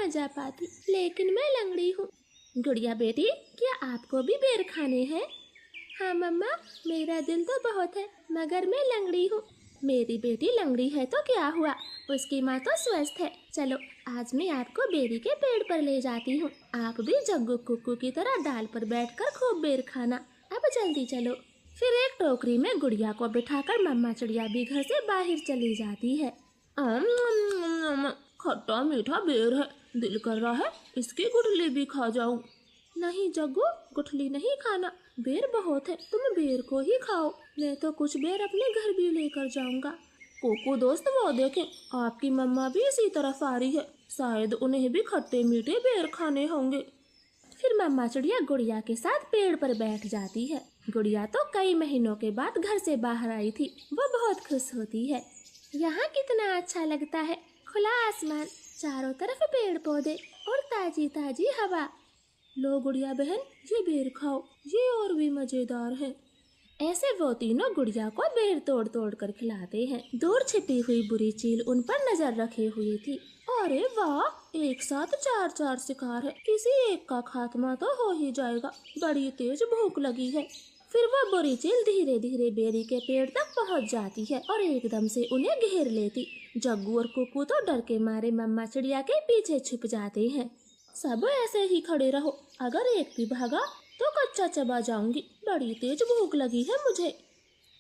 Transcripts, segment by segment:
आ जा पाती, लेकिन मैं लंगड़ी हूँ। गुड़िया बेटी, क्या आपको भी बेर खाने हैं? हाँ मम्मा, मेरा दिल तो बहुत है, मगर मैं लंगड़ी हूँ। मेरी बेटी लंगड़ी है तो क्या हुआ, उसकी माँ तो स्वस्थ है। चलो आज मैं आपको बेरी के पेड़ पर ले जाती हूँ। आप भी जग्गू कुक्कू की तरह डाल पर बैठकर खूब बेर खाना। अब जल्दी चलो। फिर एक टोकरी में गुड़िया को बिठाकर मम्मा चिड़िया भी घर से बाहर चली जाती है। खट्टा मीठा बेर है, दिल कर रहा है इसकी गुठली भी खा जाऊं। नहीं जग्गू, गुठली नहीं खाना, बेर बहुत है, तुम बेर को ही खाओ। मैं तो कुछ बेर अपने घर भी लेकर जाऊंगा। कोको दोस्त, वो देखें, आपकी मम्मा भी इसी तरफ आ रही है, शायद उन्हें भी खट्टे मीठे बेर खाने होंगे। फिर मम्मा चिड़िया गुड़िया के साथ पेड़ पर बैठ जाती है। गुड़िया तो कई महीनों के बाद घर से बाहर आई थी, वो बहुत खुश होती है। यहाँ कितना अच्छा लगता है, खुला आसमान, चारों तरफ पेड़ पौधे और ताजी ताजी हवा। लो गुड़िया बहन, ये बेर खाओ, ये और भी मजेदार है। ऐसे वो तीनों गुड़िया को बेर तोड़ तोड़ कर खिलाते हैं। दूर छिपी हुई बुरी चील उन पर नजर रखे हुई थी। अरे वाह, एक साथ चार चार शिकार है, किसी एक का खात्मा तो हो ही जाएगा, बड़ी तेज भूख लगी है। फिर वो बुरी चील धीरे धीरे बेरी के पेड़ तक पहुंच जाती है और एकदम से उन्हें घेर लेती। जग्गू और कुक्कू तो डर के मारे मम्मा चिड़िया के पीछे छुप जाते हैं। सब ऐसे ही खड़े रहो, अगर एक भी भागा तो कच्चा चबा जाऊंगी, बड़ी तेज भूख लगी है मुझे।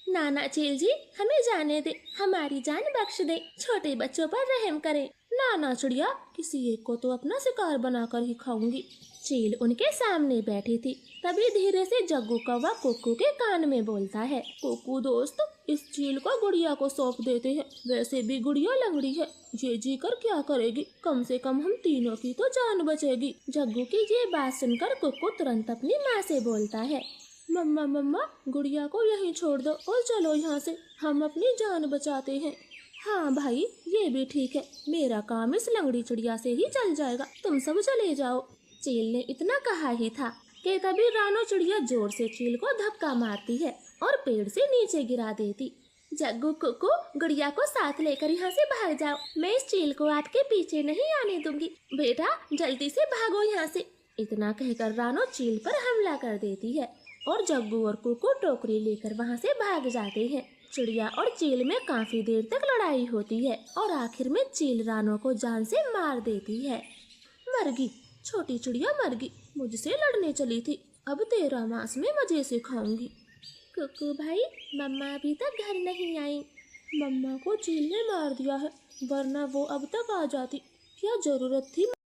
नाना चील जी, हमें जाने दे, हमारी जान बख्श दे, छोटे बच्चों पर रहम करें। नाना चिड़िया, किसी एक को तो अपना शिकार बनाकर ही खाऊंगी। चील उनके सामने बैठी थी, तभी धीरे से जग्गू कौवा कुक्कू के कान में बोलता है, कुक्कू दोस्त, इस चील को गुड़िया को सौंप देते हैं, वैसे भी गुड़िया लंगड़ी है, ये जी कर क्या करेगी, कम से कम हम तीनों की तो जान बचेगी। जग्गू की ये बात सुनकर कुक्कू तुरंत अपनी माँ से बोलता है, मम्मा मम्मा, गुड़िया को यहीं छोड़ दो और चलो यहाँ से, हम अपनी जान बचाते हैं। हाँ भाई, ये भी ठीक है, मेरा काम इस लंगड़ी चिड़िया से ही चल जाएगा, तुम सब चले जाओ। चील ने इतना कहा ही था कि तभी रानो चिड़िया जोर से चील को धक्का मारती है और पेड़ से नीचे गिरा देती। जग्गू कुक्कू, गुड़िया को साथ लेकर यहाँ से भाग जाओ, मैं इस चील को आपके पीछे नहीं आने दूंगी, बेटा जल्दी से भागो यहाँ से। इतना कहकर रानो चील पर हमला कर देती है और जग्गू और कुक्कू टोकरी लेकर वहाँ से भाग जाते हैं। चिड़िया और चील में काफी देर तक लड़ाई होती है और आखिर में चील रानो को जान से मार देती है। मरगी, छोटी चिड़िया मरगी, मुझसे लड़ने चली थी, अब तेरा मांस में मजे से खाऊंगी। कुक्कू भाई, मम्मा अभी तक घर नहीं आई। मम्मा को चील ने मार दिया है, वरना वो अब तक आ जाती, क्या जरूरत थी